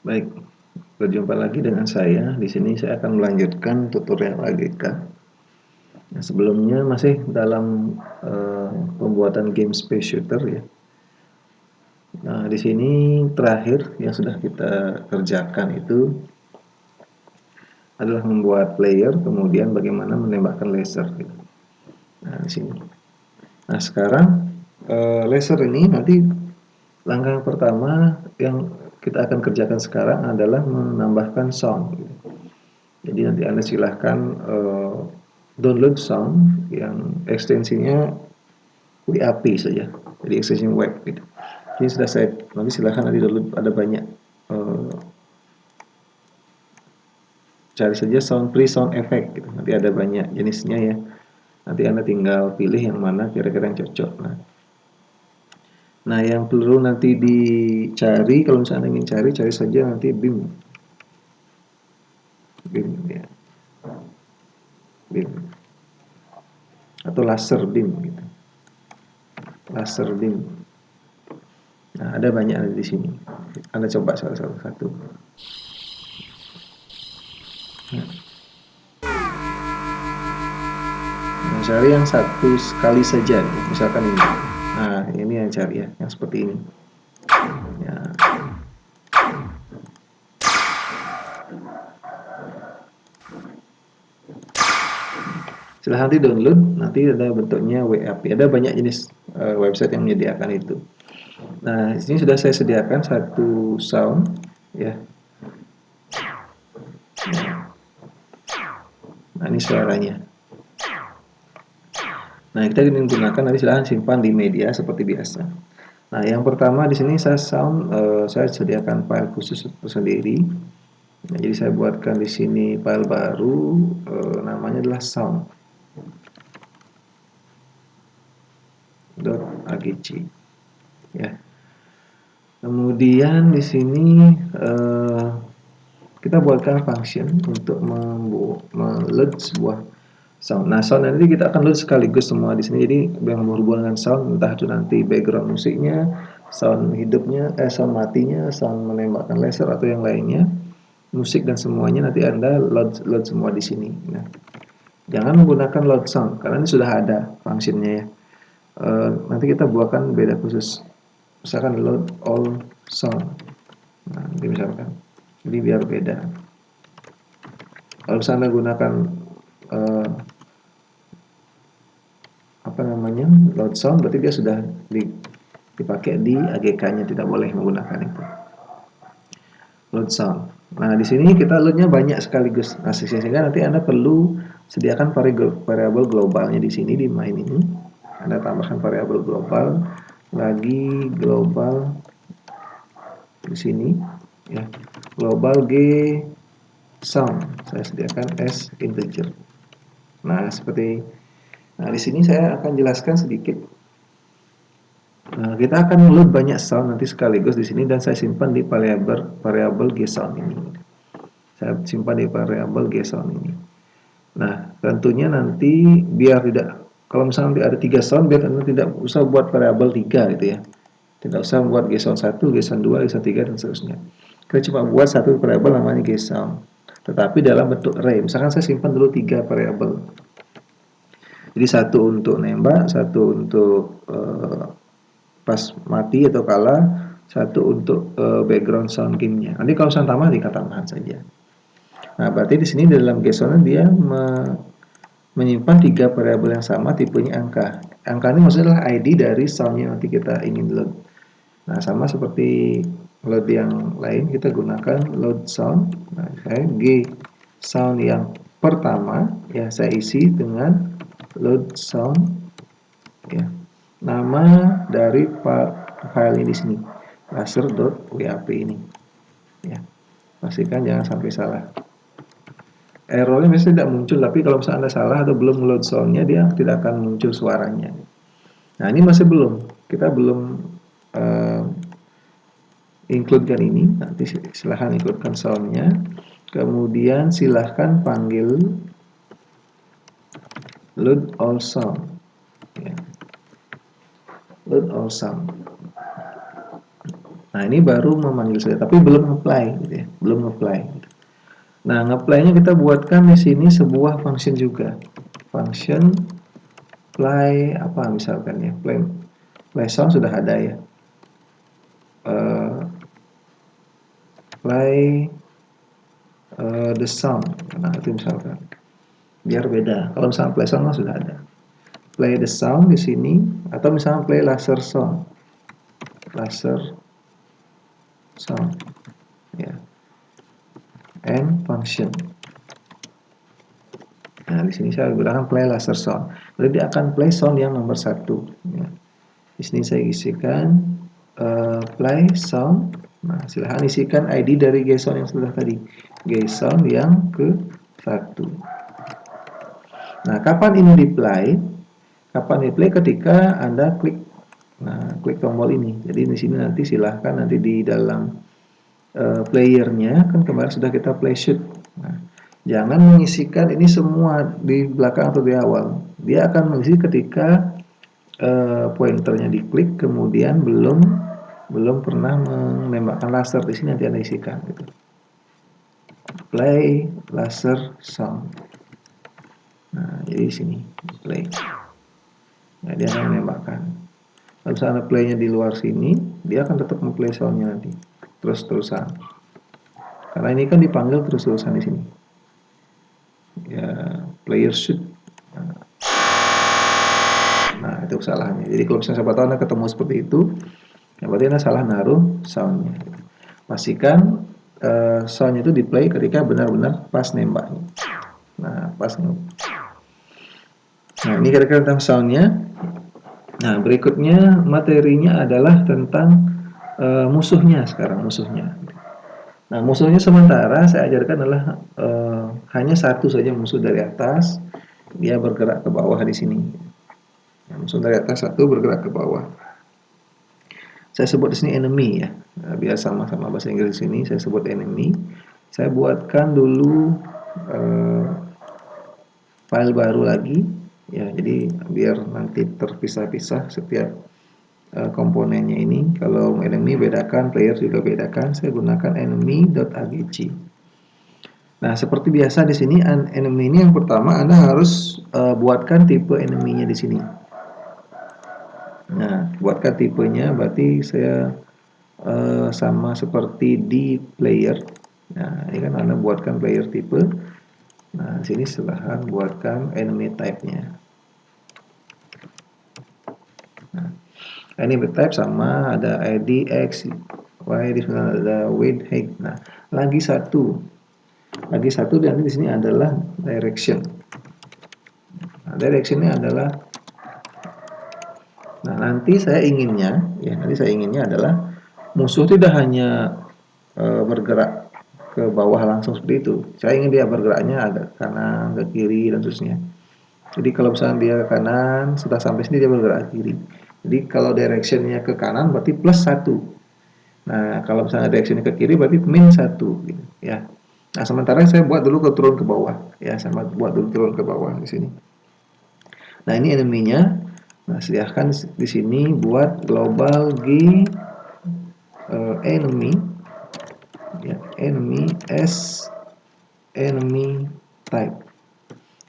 Baik, berjumpa lagi dengan saya. Di sini saya akan melanjutkan tutorial AGK. Nah, sebelumnya masih dalam pembuatan game space shooter ya. Nah, di sini terakhir yang sudah kita kerjakan itu adalah membuat player, kemudian bagaimana menembakkan laser. Gitu. Nah, di sini. Nah, sekarang laser ini nanti langkah yang pertama yang kita akan kerjakan sekarang adalah menambahkan sound. Gitu. Jadi nanti Anda silahkan download sound yang ekstensinya WAP saja. Jadi ekstensi web gitu. Ini sudah saya nanti silahkan nanti download, ada banyak, cari saja sound free sound effect gitu. Nanti ada banyak jenisnya ya. Nanti Anda tinggal pilih yang mana kira-kira yang cocok. Nah, yang perlu nanti dicari kalau misalnya ingin cari saja nanti BIM ya, BIM atau laser BIM gitu. Laser BIM. Nah, ada banyak di sini. Anda coba salah satu. Nah, cari yang satu sekali saja, misalkan ini. Nah, ini yang cari ya, yang seperti ini. Ya. Silahkan nanti download, nanti ada bentuknya WAP. Ada banyak jenis website yang menyediakan itu. Nah, di sini sudah saya sediakan satu sound, ya. Nah, ini suaranya. Nah, kita ingin gunakan nanti silahkan simpan di media seperti biasa. Nah, yang pertama di sini saya saya sediakan file khusus tersendiri. Nah, jadi saya buatkan di sini file baru, namanya adalah sound.agc. Ya. Kemudian di sini kita buatkan function untuk load sebuah sound. Nah, sound nanti kita akan load sekaligus semua di sini. Jadi yang berhubungan dengan sound, entah itu nanti background musiknya, sound hidupnya, sound matinya, sound menembakkan laser atau yang lainnya, musik dan semuanya nanti Anda load semua di sini. Nah, jangan menggunakan load sound karena ini sudah ada fungsinya ya. Nanti kita buatkan beda khusus. Misalkan load all sound. Nah, nanti misalkan. Jadi biar beda. Kalau misalnya gunakan uh, apa namanya load sound, berarti dia sudah dipakai di AGK-nya, tidak boleh menggunakan itu. Load sound. Nah, di sini kita loadnya banyak sekaligus. Nah, sehingga nanti Anda perlu sediakan variabel globalnya di sini di main ini. Anda tambahkan variabel global, lagi global di sini ya. Global G sound saya sediakan as integer. Nah, di sini saya akan jelaskan sedikit. Nah, kita akan load banyak sound nanti sekaligus di sini dan saya simpan di variabel G sound ini. Saya simpan di variabel G sound ini. Nah, tentunya nanti biar tidak, kalau misalnya nanti ada 3 sound, biar Anda tidak usah buat variabel 3 gitu ya. Tidak usah buat G sound 1, G sound 2, G sound 3 dan seterusnya. Kita cuma buat satu variabel namanya G sound. Tetapi dalam bentuk array. Misalkan saya simpan dulu 3 variabel. Jadi satu untuk nembak, satu untuk pas mati atau kalah, satu untuk background sound gamenya. Nanti kalau sound tambahan dikata tambahan saja. Nah, berarti di sini dalam JSON dia menyimpan 3 variabel yang sama, tipenya angka. Angka ini maksudnya adalah ID dari soundnya nanti kita ingin load. Nah, sama seperti load yang lain, kita gunakan load sound. Nah, saya G sound yang pertama, ya saya isi dengan load sound, ya. Nama dari file ini di sini, laser.wap ini. Ya, pastikan jangan sampai salah. Errornya biasanya tidak muncul, tapi kalau misalnya Anda salah atau belum load soundnya, dia tidak akan muncul suaranya. Nah, ini masih belum, kita belum includekan ini. Nanti silahkan includekan soundnya. Kemudian silahkan panggil load all sound. Ya. Load all sound. Nah, ini baru memanggil saja, tapi belum apply gitu ya, belum apply. Nah, nge-play-nya kita buatkan di sini sebuah function juga. Function play apa misalkan ya, play sound sudah ada ya. Play the sound. Nah, itu misalkan. Biar beda. Kalau misalnya play sound sudah ada. Play the sound di sini atau misalnya play laser sound. Laser sound. Ya. And function. Nah, di sini saya gunakan play laser sound. Berarti dia akan play sound yang nomor 1. Ya. Di sini saya isikan play sound. Nah, silahkan isikan ID dari GSound yang sudah tadi. GSound yang ke-1. Nah, kapan ini di-play? Kapan di-play? Ketika Anda klik klik tombol ini. Jadi di sini nanti silahkan nanti di dalam playernya kan kemarin sudah kita play shoot. Nah, jangan mengisikan ini semua di belakang atau di awal. Dia akan mengisi ketika pointernya diklik kemudian belum pernah menembakkan laser. Di sini nanti Anda isikan gitu. Play laser sound. Nah, jadi di sini play. Nah, dia akan menembakkan. Kalau misalnya playnya di luar sini, dia akan tetap memplay soundnya nanti terus-terusan. Karena ini kan dipanggil terus-terusan di sini. Ya, player shoot. Nah, itu kesalahannya. Jadi kalau misalnya siapa tahu Anda ketemu seperti itu, ya berarti Anda salah naruh soundnya. Pastikan soundnya itu di play ketika benar-benar pas nembaknya. Nah, pas. Nah, ini kira-kira tentang soundnya. Nah, berikutnya materinya adalah tentang musuhnya sekarang, musuhnya. Nah, musuhnya sementara saya ajarkan adalah hanya satu saja musuh dari atas, dia bergerak ke bawah di sini. Nah, musuh dari atas satu bergerak ke bawah. Saya sebut di sini enemy ya, biar sama-sama bahasa Inggris di sini. Saya sebut enemy. Saya buatkan dulu file baru lagi, ya. Jadi biar nanti terpisah-pisah setiap komponennya ini. Kalau enemy bedakan, player juga bedakan. Saya gunakan enemy.agc. Nah, seperti biasa di sini enemy ini yang pertama Anda harus buatkan tipe enemy-nya di sini. Nah, buatkan tipenya berarti saya sama seperti di player. Nah, ini kan Anda buatkan player tipe. Nah, di sini silahkan buatkan enemy type-nya. Nah, enemy type sama ada ID, X, Y, di sana ada width, height. Nah, lagi satu dan di sini adalah direction. Nah, directionnya adalah, nah nanti saya inginnya adalah musuh tidak hanya bergerak ke bawah langsung seperti itu. Saya ingin dia bergeraknya agak kanan, ke kiri dan seterusnya. Jadi kalau misalnya dia ke kanan, setelah sampai sini dia bergerak ke kiri. Jadi kalau directionnya ke kanan berarti plus 1. Nah, kalau misalnya directionnya ke kiri berarti min 1 gitu, ya. Nah, sementara saya buat dulu turun ke bawah, ya, saya buat dulu turun ke bawah di sini. Nah, ini enemy-nya. Nah, silahkan di sini buat global g enemy, ya, enemy s enemy type.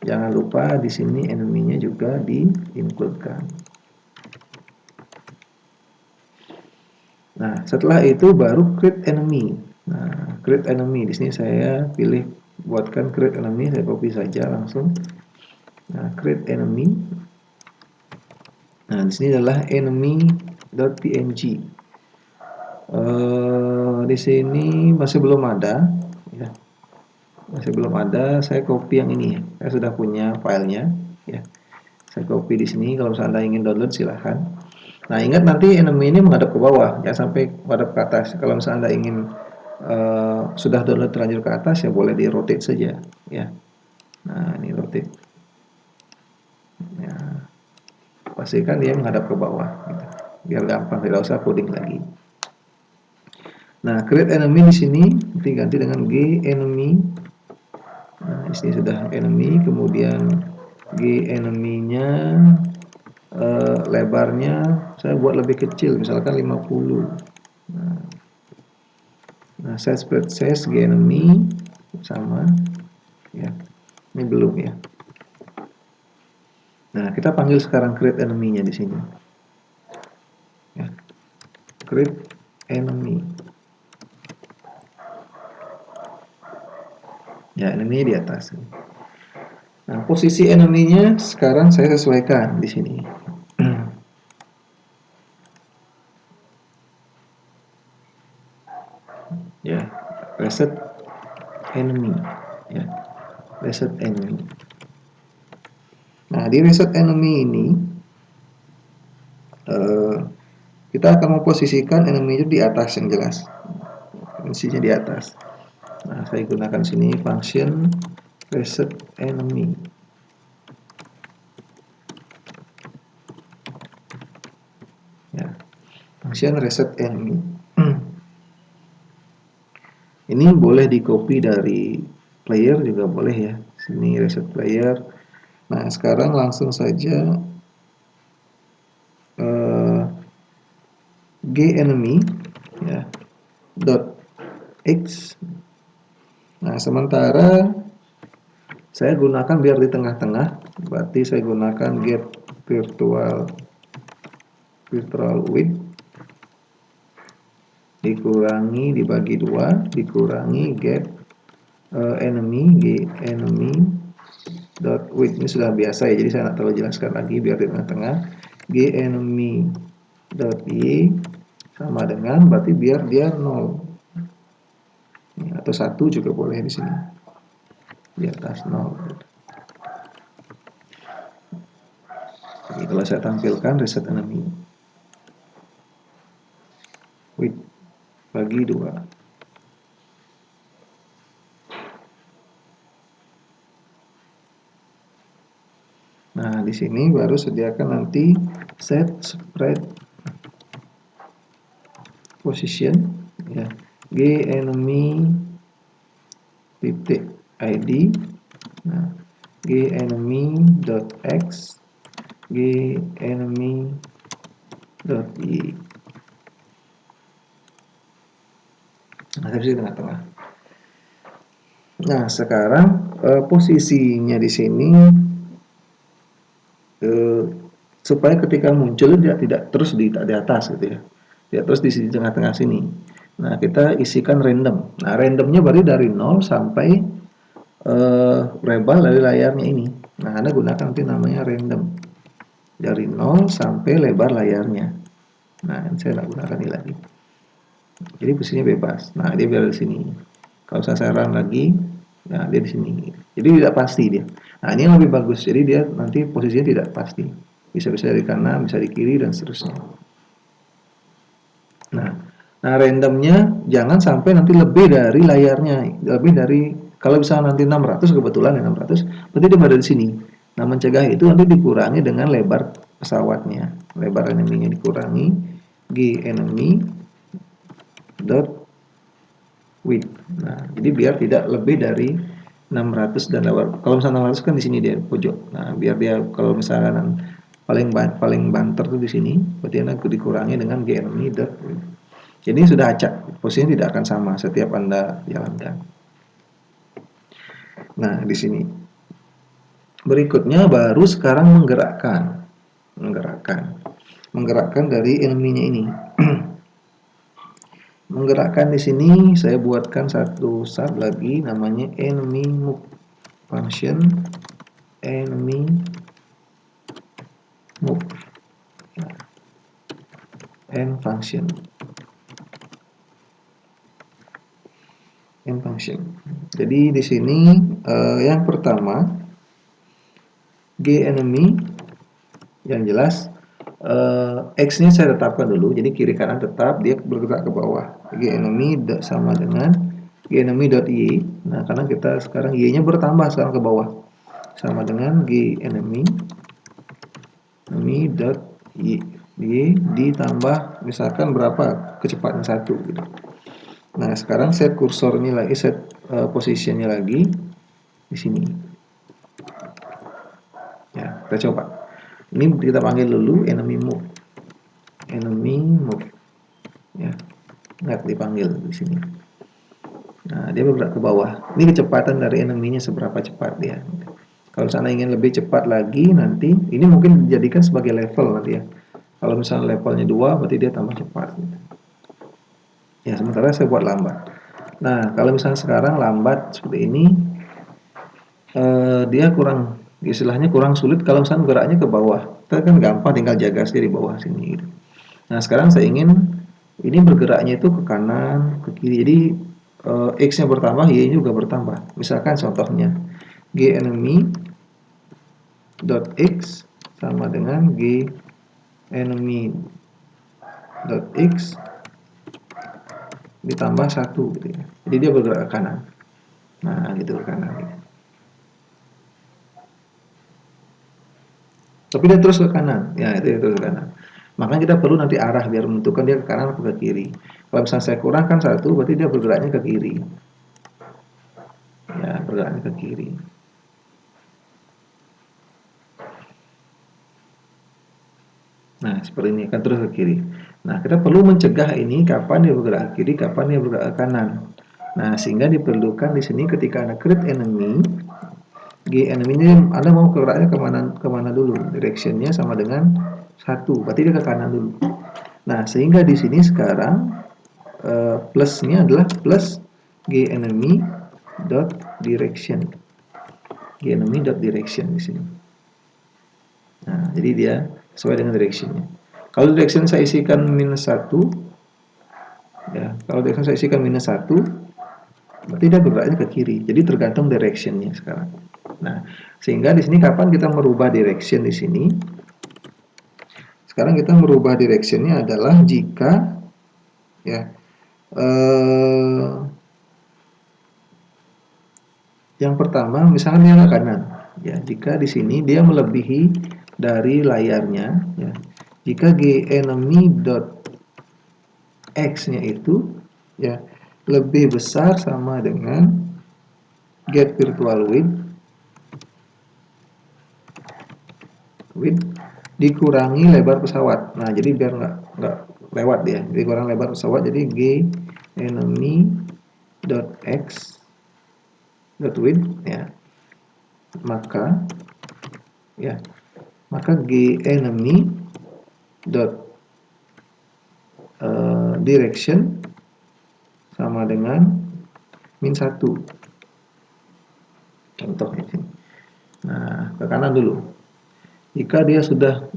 Jangan lupa di sini enemy-nya juga di-include-kan. Nah, setelah itu baru create enemy. Nah, create enemy di sini saya pilih buatkan create enemy, saya copy saja langsung. Nah, create enemy. Nah, di sini adalah enemy.png. Di sini masih belum ada, ya. Masih belum ada. Saya copy yang ini ya. Saya sudah punya filenya, ya. Saya copy di sini. Kalau misalnya Anda ingin download silahkan. Nah, ingat nanti enemy ini menghadap ke bawah, ya, sampai menghadap ke atas. Kalau misalnya Anda ingin sudah download terlanjur ke atas, ya boleh di rotate saja, ya. Nah, ini rotate. Ya, pastikan dia menghadap ke bawah, gitu. Biar gampang, tidak usah coding lagi. Nah, create enemy di sini diganti dengan g enemy. Nah, di sini sudah enemy, kemudian g enemy-nya lebarnya saya buat lebih kecil, misalkan 50. Nah, set spread size G enemy sama ya. Ini belum ya. Nah, kita panggil sekarang create enemy-nya di sini. Ya. Create enemy. Ya, enemy di atas. Nah, posisi enemy-nya sekarang saya sesuaikan di sini. Ya, reset enemy. Ya, reset enemy. Nah, di reset enemy ini kita akan memposisikan enemy itu di atas yang jelas. Posisinya di atas. Nah, saya gunakan sini function reset enemy. Ya, function reset enemy. Ini boleh di copy dari player juga boleh ya. Sini reset player. Nah, sekarang langsung saja genemy ya dot x. Nah, sementara saya gunakan biar di tengah-tengah, berarti saya gunakan get virtual width dikurangi dibagi 2 dikurangi get enemy dot width. Ini sudah biasa ya, jadi saya nggak terlalu jelaskan lagi biar di tengah-tengah. Genemy dot y sama dengan, berarti biar dia 0 atau 1 juga boleh di sini di atas 0. Jadi kalau saya tampilkan reset enemy width bagi 2. Nah, di sini baru sediakan nanti set spread position ya. Genemy titik id. Nah, genemy dot x genemy dot y. Nah, saya di tengah-tengah. Nah, sekarang posisinya di sini supaya ketika muncul dia tidak terus di atas gitu ya. Dia terus di sini tengah-tengah sini. Nah, kita isikan random. Nah, randomnya berarti dari 0 sampai lebar dari layarnya ini. Nah, Anda gunakan nanti namanya random. Dari 0 sampai lebar layarnya. Nah, saya tidak gunakan ini lagi. Jadi posisinya bebas. Nah, dia biar di sini. Kalau saya run lagi, nah dia di sini. Jadi tidak pasti dia. Nah, ini yang lebih bagus. Jadi dia nanti posisinya tidak pasti. Bisa-bisa di kanan, bisa di kiri, dan seterusnya. Nah, randomnya jangan sampai nanti lebih dari layarnya. Lebih dari, kalau misalnya nanti 600, kebetulan ya 600, berarti dia berada di sini. Nah, mencegah itu nanti dikurangi dengan lebar pesawatnya. Lebar enemy-nya dikurangi, genemy dot width. Nah, jadi biar tidak lebih dari 600 dan lebar. Kalau misalnya 600 kan di sini dia pojok. Nah, biar dia kalau misalnya paling banter tuh di sini, berarti nanti dikurangi dengan genemy dot width. Jadi sudah acak, posisinya tidak akan sama setiap Anda jalankan. Nah, di sini. Berikutnya baru sekarang menggerakkan dari enemy-nya ini. Menggerakkan di sini saya buatkan satu sub lagi namanya enemy move function enemy move end function. Jadi di sini yang pertama genemy yang jelas x-nya saya tetapkan dulu, jadi kiri kanan tetap, dia bergerak ke bawah. Genemy sama dengan genemy.y. Nah, karena kita sekarang y-nya bertambah sekarang ke bawah, sama dengan genemy y ditambah misalkan berapa kecepatan 1 gitu. Nah, sekarang set kursornya lagi, set positionnya lagi di sini. Ya, kita coba. Ini kita panggil dulu enemy move. Ya. dipanggil di sini. Nah, dia bergerak ke bawah. Ini kecepatan dari enemy-nya seberapa cepat dia. Kalau misalnya ingin lebih cepat lagi nanti, ini mungkin dijadikan sebagai level nanti ya. Kalau misalnya levelnya 2, berarti dia tambah cepat. Ya, sementara saya buat lambat. Nah, kalau misalnya sekarang lambat seperti ini, dia kurang, istilahnya kurang sulit kalau misalnya geraknya ke bawah. Kita kan gampang tinggal jaga saja di bawah sini. Gitu. Nah, sekarang saya ingin ini bergeraknya itu ke kanan, ke kiri. Jadi x-nya bertambah, y-nya juga bertambah. Misalkan contohnya g enemy dot x sama dengan g enemy dot x ditambah 1 gitu ya. Jadi dia bergerak ke kanan. Nah, gitu ke kanan gitu. Tapi dia terus ke kanan. Ya, itu terus ke kanan. Makanya kita perlu nanti arah biar menentukan dia ke kanan atau ke kiri. Kalau misalnya saya kurangkan 1, berarti dia bergeraknya ke kiri. Ya, bergeraknya ke kiri. Nah, seperti ini akan terus ke kiri. Nah, kita perlu mencegah ini kapan dia bergerak ke kiri, kapan dia bergerak ke kanan. Nah, sehingga diperlukan di sini ketika ada create enemy, G enemy ini Anda mau geraknya kemana dulu? Directionnya sama dengan 1, berarti dia ke kanan dulu. Nah, sehingga di sini sekarang plusnya adalah plus G enemy dot direction. G enemy dot direction di sini. Nah, jadi dia sesuai dengan directionnya. Kalau direction saya isikan minus 1, ya, kalau direction saya isikan minus 1, berarti dia bergeraknya ke kiri. Jadi tergantung directionnya sekarang. Nah, sehingga di sini kapan kita merubah direction di sini? Sekarang kita merubah directionnya adalah jika ya yang pertama misalnya dia ke kanan. Ya, jika di sini dia melebihi dari layarnya, ya. Jika g enemy dot x-nya itu ya lebih besar sama dengan get virtual width dikurangi lebar pesawat. Nah, jadi biar nggak lewat dia. Jadi kurang lebar pesawat. Jadi g enemy dot x dot width ya. Maka g enemy dot direction sama dengan min 1. Contohnya sini. Nah, ke kanan dulu. Jika dia sudah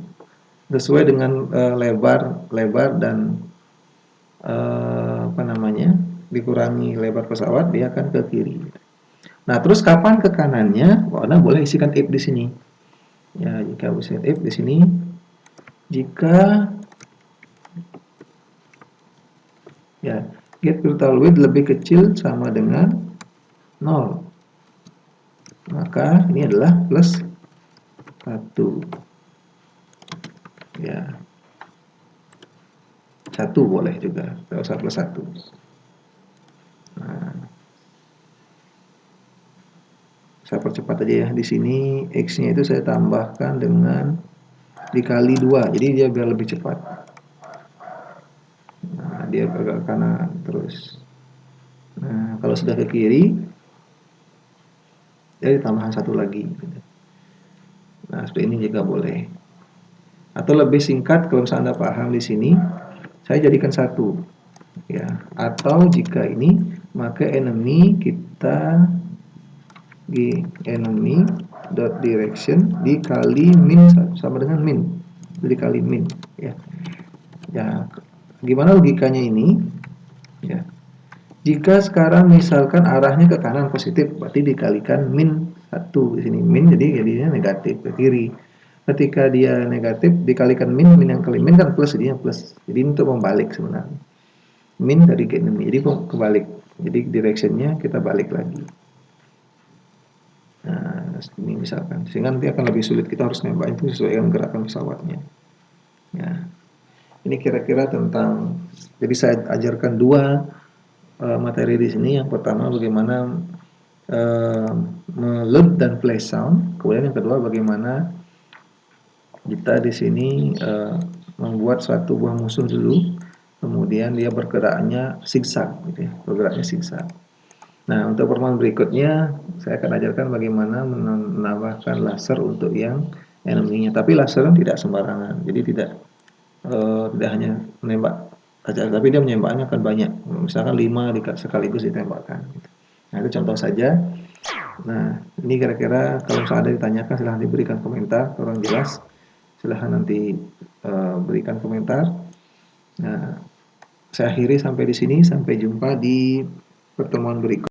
sesuai dengan lebar dan dikurangi lebar pesawat, dia akan ke kiri. Nah, terus kapan ke kanannya? Anda boleh isikan if di sini. Ya, jika isikan if di sini, jika ya get virtual width lebih kecil sama dengan 0, maka ini adalah plus 1. Ya, 1 boleh juga, tidak usah plus 1. Nah, saya percepat aja ya. Di sini x-nya itu saya tambahkan dengan dikali 2, jadi dia biar lebih cepat. Nah, dia bergerak ke kanan terus. Nah, kalau sudah ke kiri, dia ditambahkan 1 lagi. Nah, seperti ini juga boleh. Atau lebih singkat, kalau misalnya Anda paham di sini, saya jadikan 1. Ya, atau jika ini, maka enemy kita g enemy dot direction dikali min sama dengan min, dikali min. Ya, gimana logikanya ini? Ya, jika sekarang misalkan arahnya ke kanan positif, berarti dikalikan min 1 di sini, min jadi jadinya negatif ke kiri. Ketika dia negatif dikalikan min yang kali min kan plus, jadinya plus. Jadi untuk membalik sebenarnya. Min dari g enemy, jadi kebalik. Jadi directionnya kita balik lagi. Nah, ini misalkan, sehingga nanti akan lebih sulit, kita harus nembak itu sesuai dengan gerakan pesawatnya. Ya, ini kira-kira tentang, jadi saya ajarkan 2 materi di sini. Yang pertama bagaimana load dan play sound, kemudian yang kedua bagaimana kita di sini membuat suatu buah musuh dulu, kemudian kemudian dia bergeraknya zigzag gitu ya, bergeraknya zigzag. Nah, untuk pertemuan berikutnya saya akan ajarkan bagaimana menambahkan laser untuk yang enemy-nya. Tapi laser tidak sembarangan, jadi tidak hanya menembak saja, tapi dia menembaknya akan banyak. Misalkan 5 sekaligus ditembakkan. Nah, itu contoh saja. Nah, ini kira-kira kalau misalnya ada ditanyakan silahkan diberikan komentar, kurang jelas silahkan nanti berikan komentar. Nah, saya akhiri sampai di sini, sampai jumpa di pertemuan berikut.